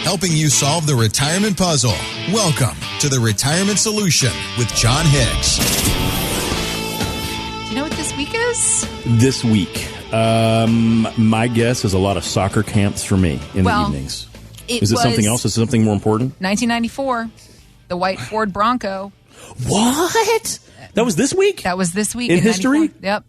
helping you solve the retirement puzzle. Welcome to The Retirement Solution with John Hicks. Do you know what this week is? This week, my guess is a lot of soccer camps for me in the evenings. Is it something else? Is it something more important? 1994, the white Ford Bronco. What? That was this week? That was this week. In history? 94. Yep.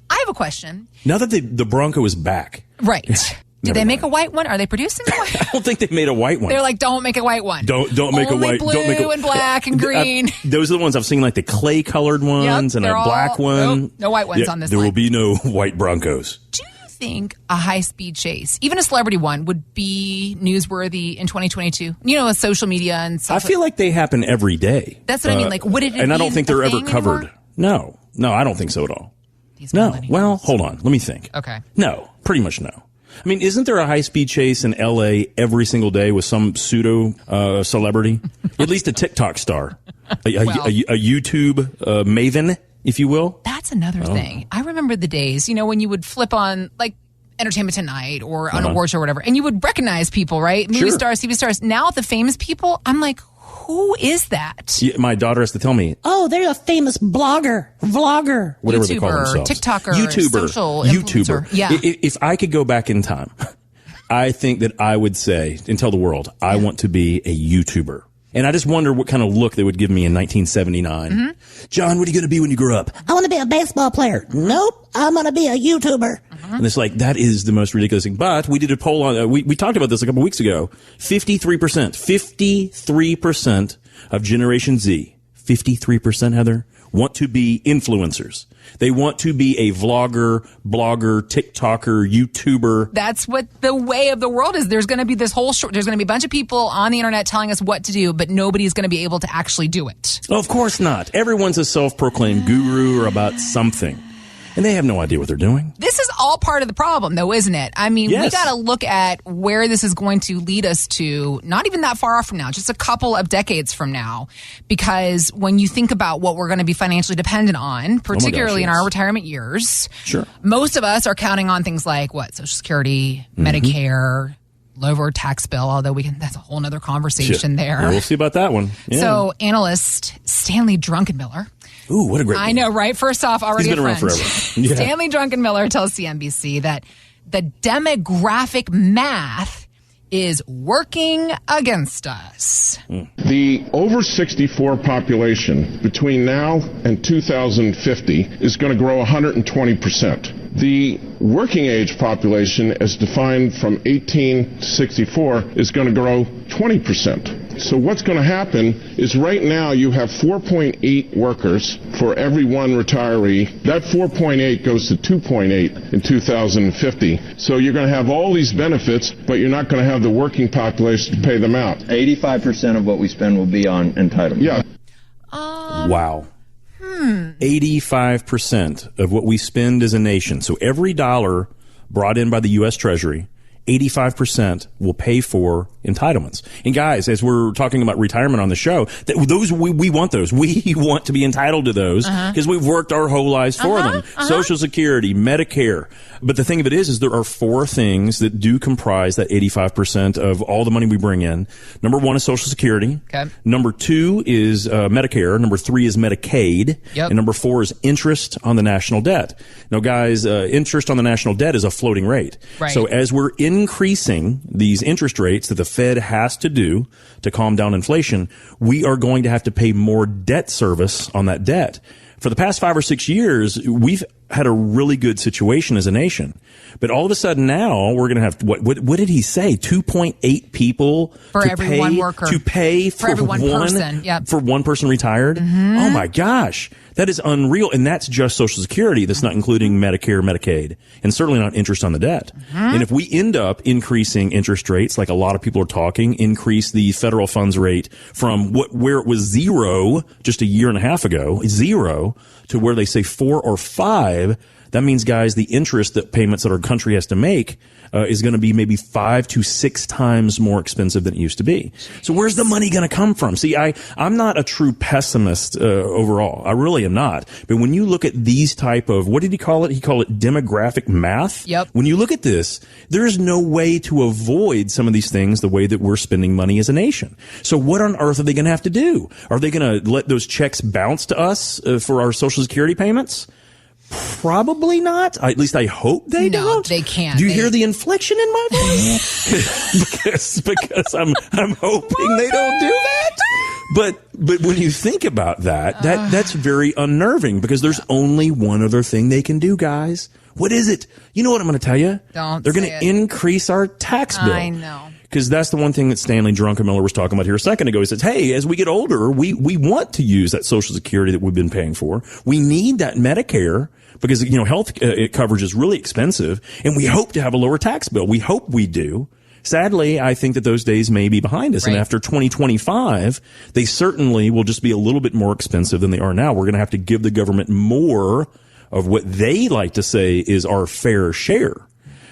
I have a question. Now that the Bronco is back. Right. Did they make a white one? Are they producing a white one? I don't think they made a white one. They're like, don't make a white one. Don't make Only a white. blue Don't make and black and green. Those are the ones I've seen, like the clay colored ones and a black one. Nope, no white ones on this There line. will be no white Broncos. Do you think a high-speed chase, even a celebrity one, would be newsworthy in 2022? You know, with social media and stuff. I feel like they happen every day. That's what I mean. Like, would it? And I don't think they're ever covered. Anymore? No, I don't think so at all. No. Well, hold on. Let me think. Okay. No, pretty much no. I mean, isn't there a high-speed chase in L.A. every single day with some pseudo celebrity? At least a TikTok star, a YouTube maven, if you will. That's another thing. I remember the days, when you would flip on, like, Entertainment Tonight or an award show or whatever, and you would recognize people, right? Movie stars, TV stars. Now the famous people, I'm like, who is that? Yeah, my daughter has to tell me, oh, they're a famous vlogger, whatever YouTuber, they call themselves. TikToker, social influencer. Yeah. If I could go back in time, I think that I would say and tell the world, I want to be a YouTuber. And I just wonder what kind of look they would give me in 1979. Mm-hmm. John, what are you going to be when you grow up? I want to be a baseball player. Nope, I'm going to be a YouTuber. Mm-hmm. And it's like, that is the most ridiculous thing. But we did a poll on, we talked about this a couple weeks ago. 53% of Generation Z, 53%, Heather, want to be influencers. They want to be a vlogger, blogger, TikToker, YouTuber. That's what the way of the world is. There's going to be this whole there's going to be a bunch of people on the internet telling us what to do, but nobody's going to be able to actually do it. Well, of course not. Everyone's a self-proclaimed guru or about something. And they have no idea what they're doing. This is all part of the problem, though, isn't it? I mean, yes. We got to look at where this is going to lead us to, not even that far off from now, just a couple of decades from now. Because when you think about what we're going to be financially dependent on, particularly in our retirement years, most of us are counting on things like, Social Security, Medicare, lower tax bill, although that's a whole nother conversation there. Yeah, we'll see about that one. Yeah. So analyst Stanley Druckenmiller. Ooh, what a great I know, right? First off, already He's been a around friend. forever. Yeah. Stanley Druckenmiller tells CNBC that the demographic math is working against us. The over 64 population between now and 2050 is going to grow 120%. The working age population, as defined from 18 to 64, is going to grow 20%. So what's going to happen is right now you have 4.8 workers for every one retiree. That 4.8 goes to 2.8 in 2050. So you're going to have all these benefits, but you're not going to have the working population to pay them out. 85% of what we spend will be on entitlement. Yeah. Wow. 85% of what we spend as a nation. So every dollar brought in by the U.S. Treasury, 85% will pay for entitlements. And guys, as we're talking about retirement on the show, those we want those. We want to be entitled to those because we've worked our whole lives for them. Social Security, Medicare. But the thing of it is there are four things that do comprise that 85% of all the money we bring in. Number one is Social Security. Okay. Number two is Medicare. Number three is Medicaid. Yep. And number four is interest on the national debt. Now, guys, interest on the national debt is a floating rate. Right. So as we're increasing these interest rates that the Fed has to do to calm down inflation, we are going to have to pay more debt service on that debt. For the past 5 or 6 years, we've had a really good situation as a nation. But all of a sudden now we're going to have, what did he say? 2.8 people for every one worker. To pay for every one person. Yep. For one person retired? Mm-hmm. Oh my gosh. That is unreal. And that's just Social Security. That's not including Medicare, Medicaid, and certainly not interest on the debt. Mm-hmm. And if we end up increasing interest rates, like a lot of people are talking, increase the federal funds rate from where it was 0 just a year and a half ago, 0 to where they say 4 or 5, That means, guys, the interest that payments that our country has to make is going to be maybe 5 to 6 times more expensive than it used to be. So where's the money going to come from? See, I'm not a true pessimist overall. I really am not. But when you look at these type of, what did he call it? He called it demographic math. Yep. When you look at this, there is no way to avoid some of these things the way that we're spending money as a nation. So what on earth are they going to have to do? Are they going to let those checks bounce to us for our Social Security payments? Probably not. At least I hope they don't. No, they can't. Do you hear the inflection in my voice? because I'm hoping they don't do that. But when you think about that's very unnerving, because there's only one other thing they can do, guys. What is it? You know what I'm going to tell you? They're going to increase our tax bill. I know. Because that's the one thing that Stanley Druckenmiller was talking about here a second ago. He says, hey, as we get older, we want to use that Social Security that we've been paying for. We need that Medicare because, health coverage is really expensive, and we hope to have a lower tax bill. We hope we do. Sadly, I think that those days may be behind us. Right. And after 2025, they certainly will just be a little bit more expensive than they are now. We're going to have to give the government more of what they like to say is our fair share.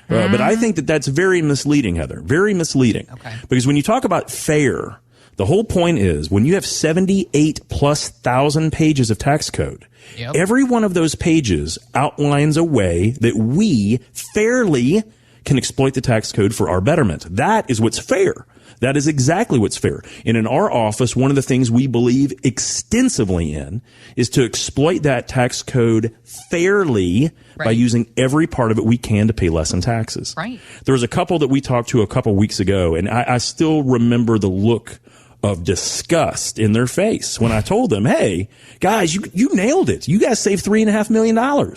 But I think that that's very misleading, Heather. Very misleading. Okay. Because when you talk about fair, the whole point is when you have 78,000+ pages of tax code, yep, every one of those pages outlines a way that we fairly can exploit the tax code for our betterment. That is what's fair. That is exactly what's fair. And in our office, one of the things we believe extensively in is to exploit that tax code fairly, right, by using every part of it we can to pay less in taxes. Right. There was a couple that we talked to a couple weeks ago, and I still remember the look of disgust in their face when I told them, hey, guys, you nailed it. You guys saved $3.5 million.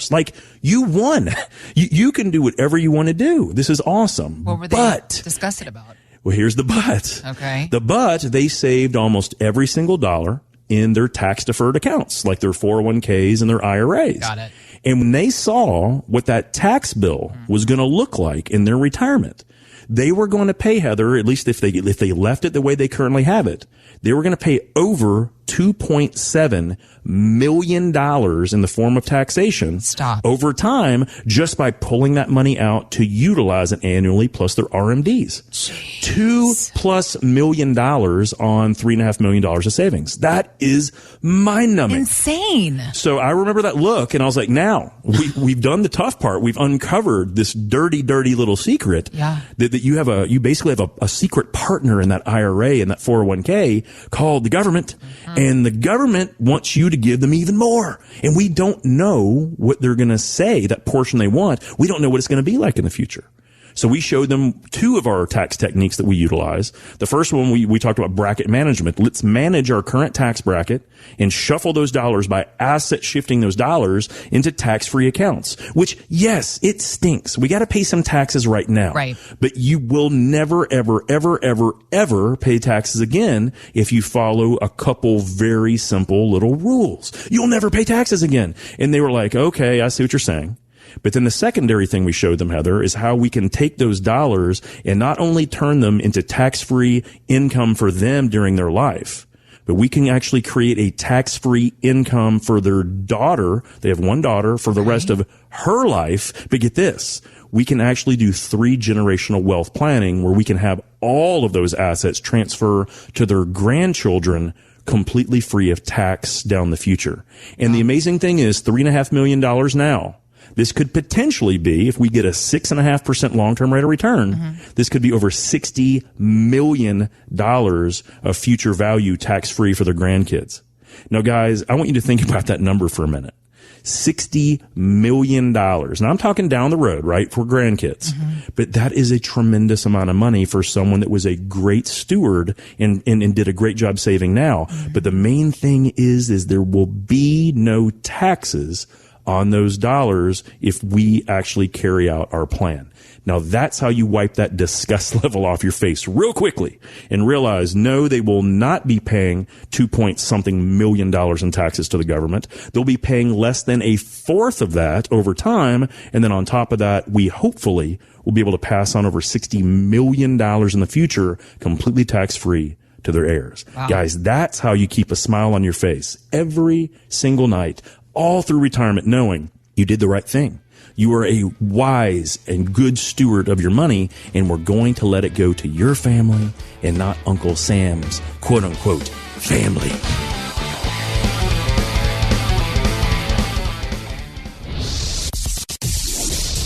Like, you won. You can do whatever you want to do. This is awesome. What were they disgusted about? Well, here's the but. Okay. The but, they saved almost every single dollar in their tax-deferred accounts, like their 401ks and their IRAs. Got it. And when they saw what that tax bill was going to look like in their retirement, they were going to pay, Heather, at least if they left it the way they currently have it, they were going to pay over $2.7 million in the form of taxation over time just by pulling that money out to utilize it annually plus their RMDs. Jeez. $2+ million on $3.5 million of savings. That is mind-numbing. Insane. So I remember that look, and I was like, now we've done the tough part. We've uncovered this dirty little secret. Yeah. That you basically have a secret partner in that IRA and that 401k called the government. Mm-hmm. And the government wants you to give them even more. And we don't know what they're going to say, that portion they want. We don't know what it's going to be like in the future. So we showed them 2 of our tax techniques that we utilize. The first one, we talked about bracket management. Let's manage our current tax bracket and shuffle those dollars by asset shifting those dollars into tax-free accounts, which, yes, it stinks. We got to pay some taxes right now. Right. But you will never, ever, ever, ever, ever pay taxes again if you follow a couple very simple little rules. You'll never pay taxes again. And they were like, okay, I see what you're saying. But then the secondary thing we showed them, Heather, is how we can take those dollars and not only turn them into tax-free income for them during their life, but we can actually create a tax-free income for their daughter. They have one daughter for the rest of her life. But get this, we can actually do 3-generational wealth planning where we can have all of those assets transfer to their grandchildren completely free of tax down the future. And the amazing thing is $3.5 million now. This could potentially be, if we get a 6.5% long-term rate of return, this could be over $60 million of future value tax-free for their grandkids. Now, guys, I want you to think about that number for a minute. $60 million. Now, I'm talking down the road, right, for grandkids. But that is a tremendous amount of money for someone that was a great steward and did a great job saving now. But the main thing is there will be no taxes on those dollars if we actually carry out our plan. Now, that's how you wipe that disgust level off your face real quickly and realize, no, they will not be paying $2-something million in taxes to the government. They'll be paying less than a fourth of that over time. And then on top of that, we hopefully will be able to pass on over $60 million in the future completely tax-free to their heirs. Wow. Guys, that's how you keep a smile on your face every single night, all through retirement, knowing you did the right thing. You are a wise and good steward of your money, and we're going to let it go to your family and not Uncle Sam's quote-unquote family.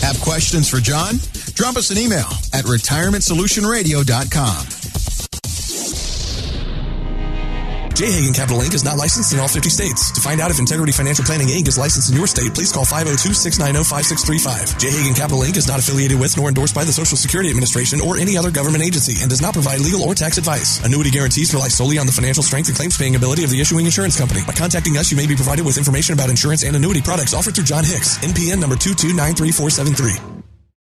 Have questions for John? Drop us an email at retirementsolutionradio.com. J. Hagan Capital Inc. is not licensed in all 50 states. To find out if Integrity Financial Planning Inc. is licensed in your state, please call 502-690-5635. J. Hagan Capital Inc. is not affiliated with nor endorsed by the Social Security Administration or any other government agency and does not provide legal or tax advice. Annuity guarantees rely solely on the financial strength and claims paying ability of the issuing insurance company. By contacting us, you may be provided with information about insurance and annuity products offered through John Hicks, NPN number 2293473.